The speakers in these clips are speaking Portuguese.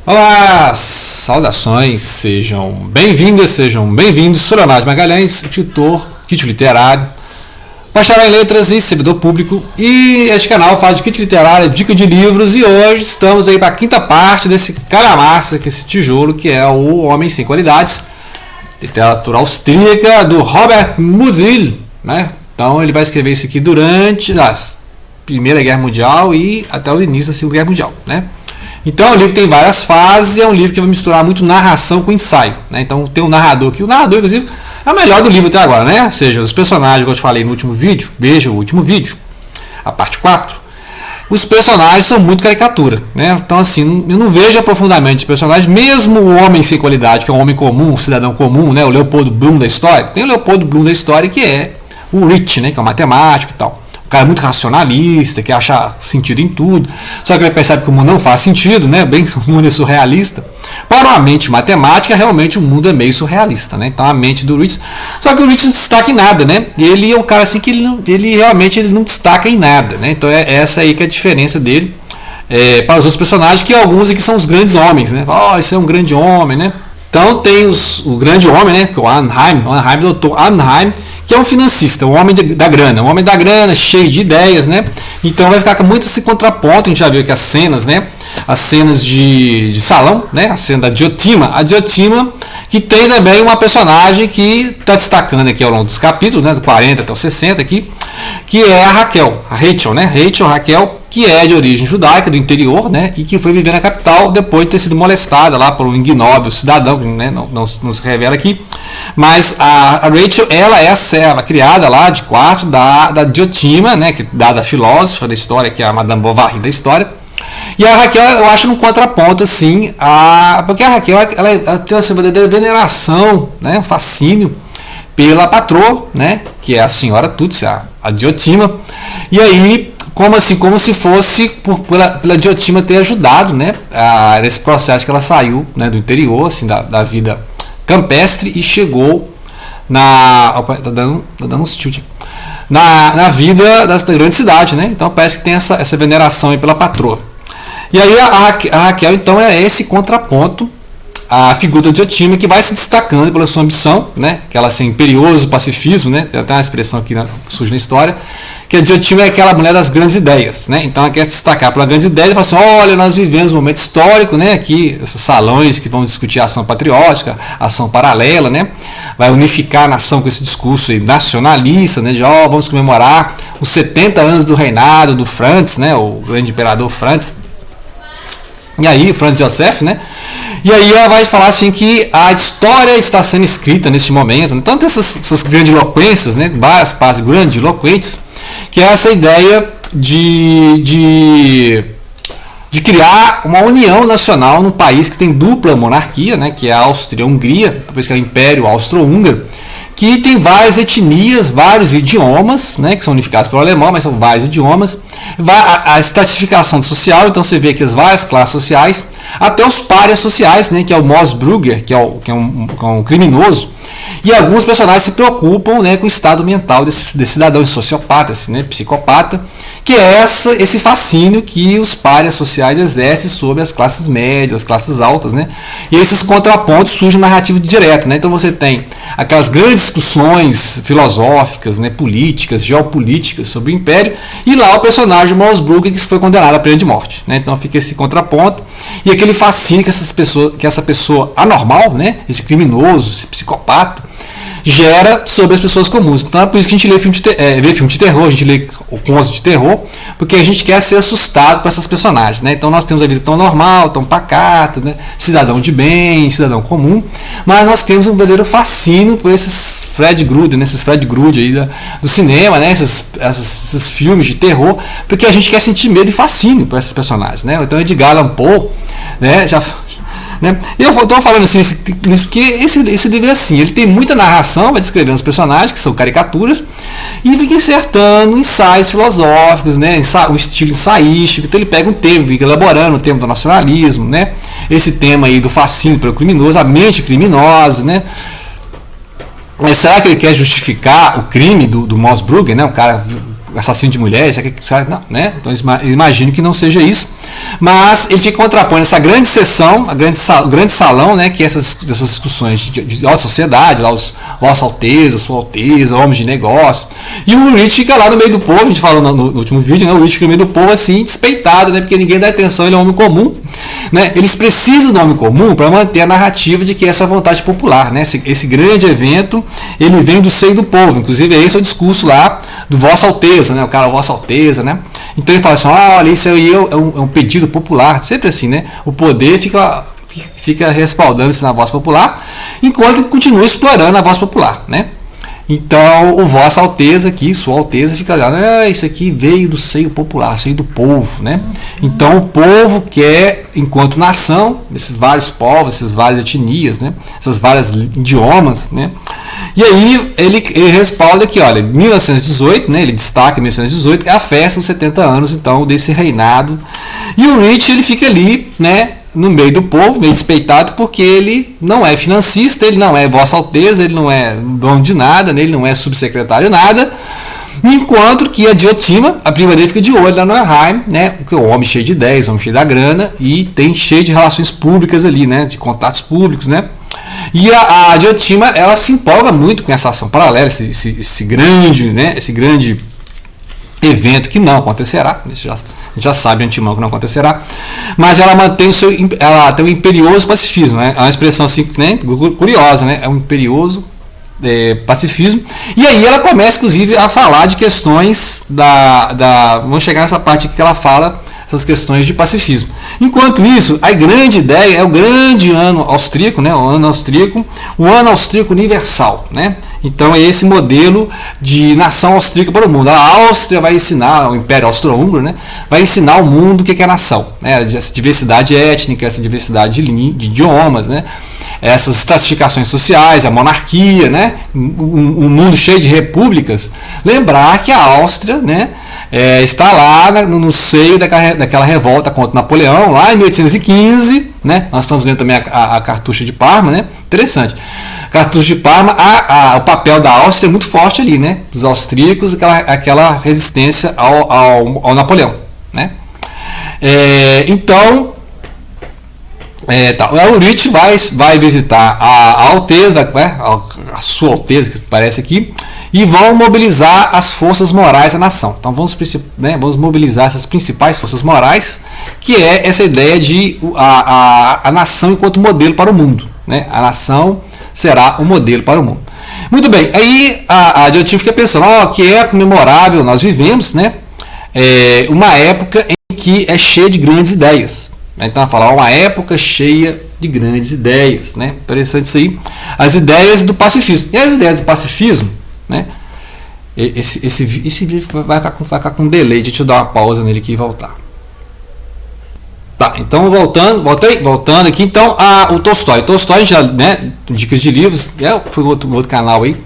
Olá, saudações, sejam bem-vindas, sejam bem-vindos. Sou Leonardo Magalhães, escritor, crítico literário, bacharel em letras e servidor público. E este canal fala de crítica literária, dica de livros. E hoje estamos aí para a quinta parte desse calhamaça, que é esse tijolo, que é O Homem Sem Qualidades, literatura austríaca do Robert Musil, né? Então ele vai escrever isso aqui durante a Primeira Guerra Mundial e até o início da Segunda Guerra Mundial, né? Então o livro tem várias fases, é um livro que vai misturar muito narração com ensaio, né? Então tem um narrador aqui, o narrador inclusive é o melhor do livro até agora, né? Ou seja, os personagens, como eu te falei no último vídeo, veja o último vídeo, a parte 4, os personagens são muito caricatura, né? Então assim, eu não vejo aprofundamento os personagens, mesmo o homem sem qualidade, que é um homem comum, um cidadão comum, né? O Leopold Bloom da história, tem o Leopold Bloom da história que é o Rich, né? Que é um matemático e tal. O cara é muito racionalista, que acha sentido em tudo, só que ele percebe que o mundo não faz sentido, né? Bem, o mundo é surrealista. Para uma mente matemática, realmente o mundo é meio surrealista, né? Então a mente do Rich, só que o Rich não destaca em nada, né? E ele é um cara assim que ele realmente não destaca em nada, né? Então é essa aí que é a diferença dele para os outros personagens, que alguns aqui são os grandes homens, né? Oh, esse é um grande homem, né? Então tem o grande homem, né? Que é o Arnheim, Dr. Arnheim, que é um financista, um homem da grana, cheio de ideias, né? Então vai ficar com muito esse contraponto. A gente já viu aqui as cenas, né? As cenas de salão, né? A cena da Diotima. A Diotima, que tem também uma personagem que está destacando aqui ao longo dos capítulos, né? Do 40 até o 60 aqui, que é a Rachel, né? Raquel, que é de origem judaica, do interior, né? E que foi viver na capital depois de ter sido molestada lá por um ignóbil cidadão, né? Não se revela aqui. Mas a Rachel, ela é a serva criada lá de quarto da Diotima, né? Que dada a filósofa da história, que é a Madame Bovary da história. E a Raquel, eu acho, num contraponto, assim, porque a Raquel ela tem uma verdadeira veneração, né? Um fascínio pela patroa, né? Que é a senhora Tuts, a Diotima. E aí, como se fosse pela Diotima ter ajudado, né? Nesse processo que ela saiu, né, do interior, assim, da vida campestre e chegou tá dando um tilt na vida da grande cidade, né? Então parece que tem essa veneração aí pela patroa. E aí a Raquel, então, é esse contraponto à figura da Diotima, que vai se destacando pela sua ambição, né? Que ela assim, imperioso pacifismo, né? Tem até uma expressão que surge na história, que a Diotima é aquela mulher das grandes ideias, né? Então ela quer se destacar pela grande ideia e fala assim: olha, nós vivemos um momento histórico, né? Aqui, esses salões que vão discutir a ação patriótica, a ação paralela, né? Vai unificar a nação com esse discurso aí nacionalista, né? De vamos comemorar os 70 anos do reinado do Franz, né? O grande imperador Franz. E aí, Franz Joseph, né? E aí ela vai falar assim que a história está sendo escrita neste momento, né? Tanto essas grandiloquências, né? Várias partes grandiloquentes, que é essa ideia de criar uma união nacional num país que tem dupla monarquia, né? Que é a Áustria-Hungria, depois que é o Império Austro-Húngaro, que tem várias etnias, vários idiomas, né, que são unificados pelo alemão, mas são vários idiomas. A estratificação social, então você vê aqui as várias classes sociais, até os párias sociais, né, que é o Moosbrugger, que é um criminoso. E alguns personagens se preocupam, né, com o estado mental desse cidadão sociopata, né, psicopata, que é esse fascínio que os párias sociais exercem sobre as classes médias, as classes altas, né? E esses contrapontos surgem na narrativa direta, né? Então você tem aquelas grandes discussões filosóficas, né, políticas, geopolíticas sobre o Império, e lá o personagem Moosbrugger, que foi condenado à pena de morte, né? Então fica esse contraponto e aquele fascínio que essa pessoa anormal, né, esse criminoso, esse psicopata, gera sobre as pessoas comuns. Então é por isso que a gente vê filme de terror, a gente lê contos de terror, porque a gente quer ser assustado com essas personagens, né? Então nós temos a vida tão normal, tão pacata, né? Cidadão de bem, cidadão comum, mas nós temos um verdadeiro fascínio por esses Fred Grude, né? Esses Fred Grude aí do cinema, né? Esses filmes de terror, porque a gente quer sentir medo e fascínio por esses personagens, né? Então Edgar Allan Poe, né? Né? Eu estou falando assim, porque esse livro é assim, ele tem muita narração, vai descrevendo os personagens, que são caricaturas, e fica insertando ensaios filosóficos, né? Um estilo ensaístico. Então ele pega um tema, fica elaborando o tema do nacionalismo, né? Esse tema aí do fascínio pelo criminoso, a mente criminosa, né? Mas será que ele quer justificar o crime do Moosbrugger, né? O cara assassino de mulheres, não, né? Então eu imagino que não seja isso. Mas ele fica contrapondo essa grande sessão, o grande salão, né, que é essas discussões de alta sociedade, lá Vossa Alteza, Sua Alteza, homens de negócio. E o Rich fica lá no meio do povo, a gente falou no último vídeo, né, o Rich fica no meio do povo assim, despeitado, né, porque ninguém dá atenção, ele é um homem comum. Né? Eles precisam do homem comum para manter a narrativa de que essa vontade popular, né? esse grande evento, ele vem do seio do povo. Inclusive esse é o discurso lá do Vossa Alteza, né? O cara Vossa Alteza, né? Então ele fala assim, olha, isso aí é um pedido popular, sempre assim, né? O poder fica respaldando isso na voz popular, enquanto continua explorando a voz popular, né? Então, o Vossa Alteza aqui, Sua Alteza, fica lá, isso aqui veio do seio popular, seio do povo, né? Então, o povo quer, enquanto nação, esses vários povos, essas várias etnias, né? Essas várias idiomas, né? E aí, ele respalda que, olha, 1918, né? Ele destaca 1918, é a festa dos 70 anos, então, desse reinado. E o Rich, ele fica ali, né? No meio do povo, meio despeitado, porque ele não é financista, ele não é Vossa Alteza, ele não é dono de nada, ele não é subsecretário nada, enquanto que a Diotima, a prima dele, fica de olho lá no Anaheim, né, que é um homem cheio de ideias, um homem cheio da grana, e tem cheio de relações públicas ali, né, de contatos públicos, né. E a Diotima, ela se empolga muito com essa ação paralela, esse grande, né, esse grande evento que não acontecerá, a gente já sabe de antemão que não acontecerá, mas ela mantém ela tem um imperioso pacifismo, né? É uma expressão assim, né, curiosa, né? É um imperioso pacifismo, e aí ela começa inclusive a falar de questões vamos chegar nessa parte que ela fala essas questões de pacifismo. Enquanto isso, a grande ideia é o grande ano austríaco, né? O ano austríaco universal, né? Então é esse modelo de nação austríaca para o mundo. A Áustria vai ensinar, o Império Austro-Húngaro, né? Vai ensinar ao mundo o que é nação, né? Essa diversidade étnica, essa diversidade de idiomas, né? Essas estratificações sociais, a monarquia, né? Um mundo cheio de repúblicas. Lembrar que a Áustria, né? Está lá no seio daquela revolta contra Napoleão, lá em 1815, né? Nós estamos lendo também a Cartucha de Parma, né? Interessante. Cartucho de Parma, o papel da Áustria é muito forte ali, né? Dos austríacos, aquela resistência ao Napoleão, né? Então, o Rich vai visitar a Alteza, a Sua Alteza, que parece aqui, e vão mobilizar as forças morais da nação. Então vamos mobilizar essas principais forças morais, que é essa ideia de a nação enquanto modelo para o mundo, né? A nação será um modelo para o mundo. Muito bem, aí a Diotima fica pensando, que é memorável, nós vivemos, né? Uma época em que é cheia de grandes ideias. Então ela fala, uma época cheia de grandes ideias, né? Interessante isso aí. As ideias do pacifismo. E as ideias do pacifismo, né? Esse vídeo vai ficar com delay, deixa eu dar uma pausa nele aqui e voltar. Tá, então voltando aqui, então o Tolstói. Tolstói já, né, dicas de livros, foi outro canal aí,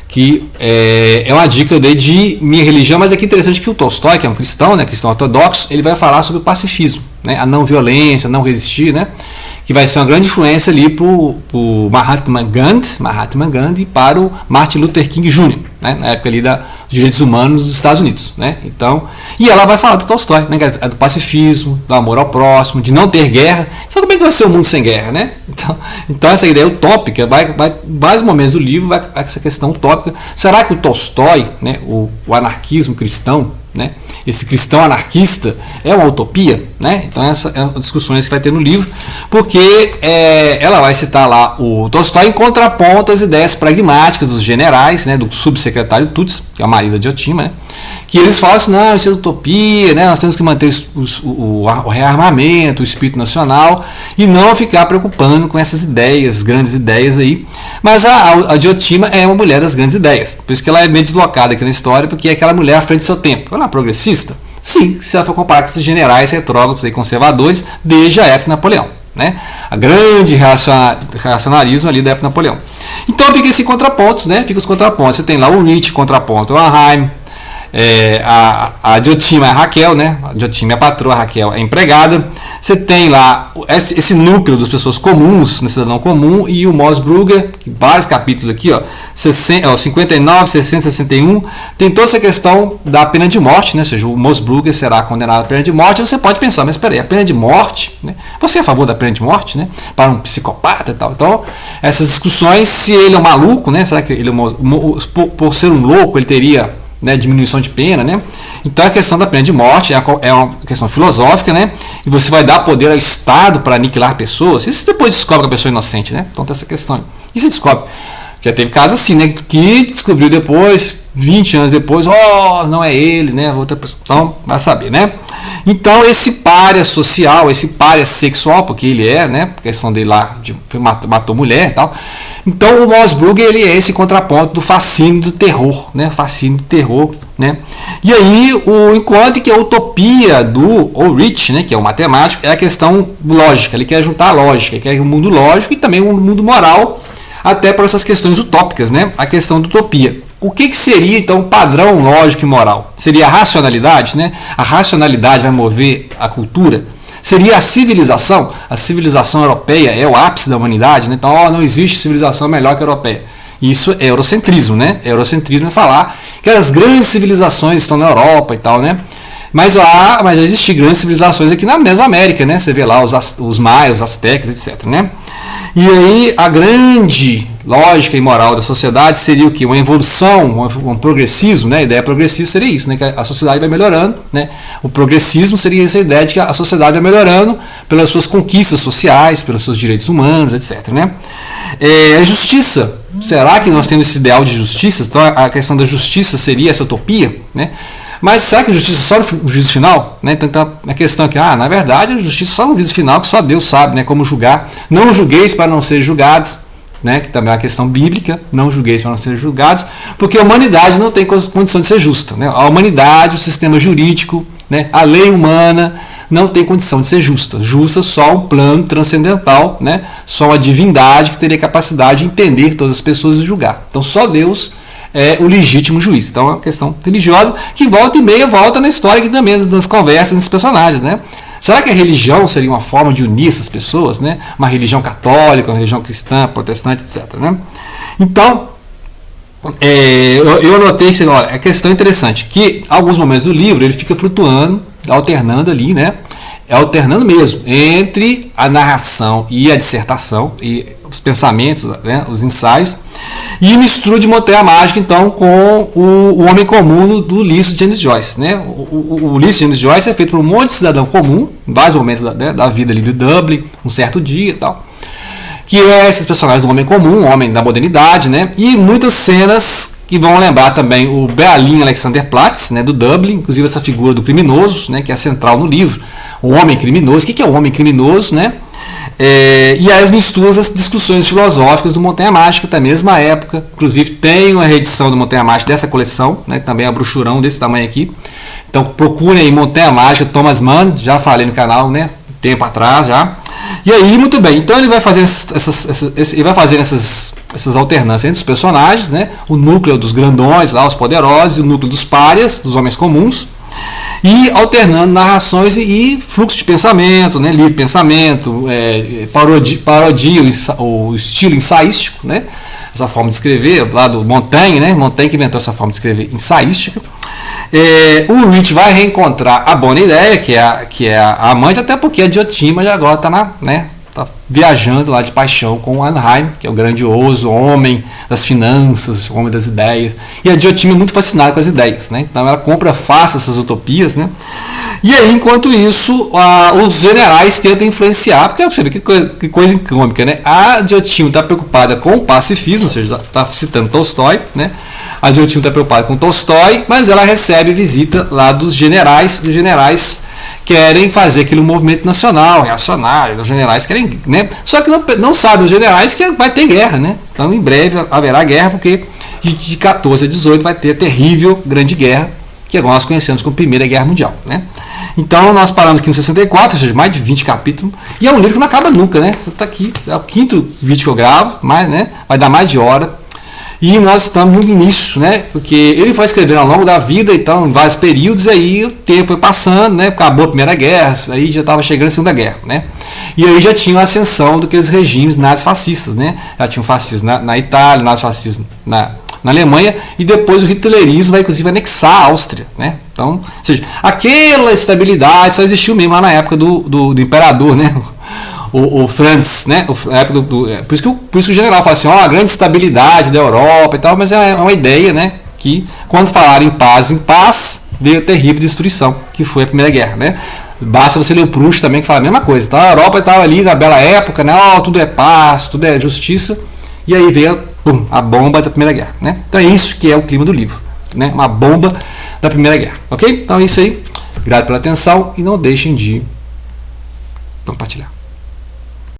que é uma dica eu dei de Minha Religião, mas é que interessante que o Tolstói, que é um cristão, né, cristão ortodoxo, ele vai falar sobre o pacifismo, né, a não violência, a não resistir, né, que vai ser uma grande influência ali para o Mahatma Gandhi e para o Martin Luther King Jr., né, na época ali dos direitos humanos dos Estados Unidos, né? Então, e ela vai falar do Tolstói, né, do pacifismo, do amor ao próximo, de não ter guerra. Só como é que vai ser o mundo sem guerra, né? Então essa ideia utópica vários momentos do livro vai essa questão utópica. Será que o Tolstói, né, o anarquismo cristão, né, esse cristão anarquista é uma utopia, né? Então essa é uma discussão que vai ter no livro, porque ela vai citar lá o Tolstói em contraponto às ideias pragmáticas dos generais, né, do subsecretário Tuts, que é o marido da Diotima, né, que eles falam assim, não, isso é utopia, né, nós temos que manter o rearmamento, o espírito nacional e não ficar preocupando com essas ideias, grandes ideias aí. Mas a Diotima é uma mulher das grandes ideias, por isso que ela é meio deslocada aqui na história, porque é aquela mulher à frente do seu tempo. Ela é progressista? Sim, se ela for comparar com esses generais retrógrados e conservadores desde a época de Napoleão, né? A grande reacionarismo ali da época de Napoleão. Então fica esses contrapontos, né? Fica os contrapontos. Você tem lá o Nietzsche, contraponto, o Anaheim, a Diotima é a Raquel, né? A Diotima é a patroa, a Raquel é a empregada. Você tem lá esse núcleo das pessoas comuns, né, cidadão comum, e o Moosbrugger, vários capítulos aqui, 59, 60, 61, tem toda essa questão da pena de morte, né, ou seja, o Moosbrugger será condenado à pena de morte. Você pode pensar, mas peraí, a pena de morte, né, você é a favor da pena de morte, né, para um psicopata e tal? Então, essas discussões, se ele é um maluco, né, será que ele por ser um louco, ele teria, né, diminuição de pena, né? Então a questão da pena de morte é uma questão filosófica, né? E você vai dar poder ao Estado para aniquilar pessoas. E se depois descobre que a pessoa é inocente, né? Então tem essa questão. E se descobre? Já teve casos assim, né? Que descobriu depois, 20 anos depois, não é ele, né? Outra pessoa. Então vai saber, né? Então esse pária social, esse pária sexual, porque ele é, né? A questão dele lá, matou mulher e tal. Então o Moosbrugger, ele é esse contraponto do fascínio do terror, né? Fascínio do terror, né? E aí, enquanto que a utopia do Ulrich, né, que é o matemático, é a questão lógica. Ele quer juntar a lógica, ele quer o mundo lógico e também o mundo moral, até para essas questões utópicas, né? A questão da utopia. O que seria, então, padrão lógico e moral? Seria a racionalidade, né? A racionalidade vai mover a cultura. Seria a civilização? A civilização europeia é o ápice da humanidade, né? Então, não existe civilização melhor que a europeia. Isso é eurocentrismo, né? Eurocentrismo é falar que as grandes civilizações estão na Europa e tal, né? Mas já existem grandes civilizações aqui na Mesoamérica, né? Você vê lá os maias, os astecas, etc, né? E aí a grande lógica e moral da sociedade seria o quê? Uma evolução, um progressismo, né? A ideia progressista seria isso, né? Que a sociedade vai melhorando, né? O progressismo seria essa ideia de que a sociedade vai melhorando pelas suas conquistas sociais, pelos seus direitos humanos, etc, né? A justiça, será que nós temos esse ideal de justiça? Então a questão da justiça seria essa utopia, né? Mas será que a justiça só no juízo final? Né? Então a questão é que, na verdade, a justiça só no juízo final, que só Deus sabe, né, como julgar. Não julgueis para não ser julgados, né, que também é uma questão bíblica, não julgueis para não ser julgados, porque a humanidade não tem condição de ser justa. Né? A humanidade, o sistema jurídico, né, a lei humana não tem condição de ser justa. Justa só um plano transcendental, né, só uma divindade que teria capacidade de entender todas as pessoas e julgar. Então só Deus é o legítimo juiz. Então é uma questão religiosa que volta e meia volta na história aqui também, nas conversas dos personagens, né? Será que a religião seria uma forma de unir essas pessoas, né? Uma religião católica, uma religião cristã, protestante, etc, né? Então, eu anotei que, olha, é questão interessante, que alguns momentos do livro ele fica flutuando, alternando ali, né? Alternando mesmo entre a narração e a dissertação e os pensamentos, né, os ensaios, e mistura de Montanha Mágica então com o Homem Comum do Ulisses James Joyce, né? O Ulisses James Joyce é feito por um monte de cidadão comum em vários momentos da vida ali de Dublin, um certo dia e tal, que é esses personagens do Homem Comum, o Homem da Modernidade, né? E muitas cenas que vão lembrar também o Bealin Alexanderplatz, né, do Dublin, inclusive essa figura do criminoso, né, que é central no livro, o homem criminoso. O que é o homem criminoso, né? E aí as misturas as discussões filosóficas do Montanha Mágica da mesma época. Inclusive tem uma reedição do Montanha Mágica dessa coleção, né, também é um brochurão desse tamanho aqui. Então procurem aí Montanha Mágica, Thomas Mann, já falei no canal, né, tempo atrás já. E aí, muito bem, então ele vai fazer essas alternâncias entre os personagens, né? O núcleo dos grandões, lá, os poderosos, e o núcleo dos párias, dos homens comuns, e alternando narrações e fluxo de pensamento, né? Livre pensamento, parodia o estilo ensaístico, né? Essa forma de escrever, lá do Montaigne, né? Montaigne que inventou essa forma de escrever ensaística. O Rich vai reencontrar a Bona Ideia, que é a amante, até porque a Diotima já agora está tá viajando lá de paixão com o Anheim, que é o grandioso homem das finanças, o homem das ideias. E a Diotima é muito fascinada com as ideias, né? Então ela compra fácil essas utopias, né? E aí, enquanto isso, os generais tentam influenciar, porque você vê que coisa cômica, né? A Diotima está preocupada com o pacifismo, ou seja, está citando Tolstói, né? A Diotima está preocupada com Tolstói, mas ela recebe visita lá dos generais, e os generais querem fazer aquele movimento nacional, reacionário, os generais querem, né? Só que não sabem os generais que vai ter guerra, né? Então em breve haverá guerra, porque de 14 a 18 vai ter a terrível Grande Guerra, que nós conhecemos como Primeira Guerra Mundial, né? Então nós paramos aqui no 64, ou seja, mais de 20 capítulos, e é um livro que não acaba nunca, né? Você está aqui, é o quinto vídeo que eu gravo, mas, né, vai dar mais de hora. E nós estamos no início, né? Porque ele foi escrevendo ao longo da vida, então, em vários períodos, e aí o tempo foi passando, né? Acabou a Primeira Guerra, aí já estava chegando a Segunda Guerra, né? E aí já tinha a ascensão daqueles regimes nazifascistas, né? Já tinha o fascismo na Itália, o nazifascismo na Alemanha, e depois o hitlerismo vai inclusive anexar a Áustria, né? Então, ou seja, aquela estabilidade só existiu mesmo lá na época do imperador, né? O Franz, né? Por isso que o general fala assim, a grande estabilidade da Europa e tal, mas é uma ideia, né? Que quando falaram em paz, veio a terrível destruição, que foi a Primeira Guerra, né? Basta você ler o Proust também, que fala a mesma coisa, tá? A Europa estava ali na bela época, né? Tudo é paz, tudo é justiça, e aí veio a bomba da Primeira Guerra, né? Então é isso que é o clima do livro, né? Uma bomba da Primeira Guerra, ok? Então é isso aí. Obrigado pela atenção e não deixem de compartilhar.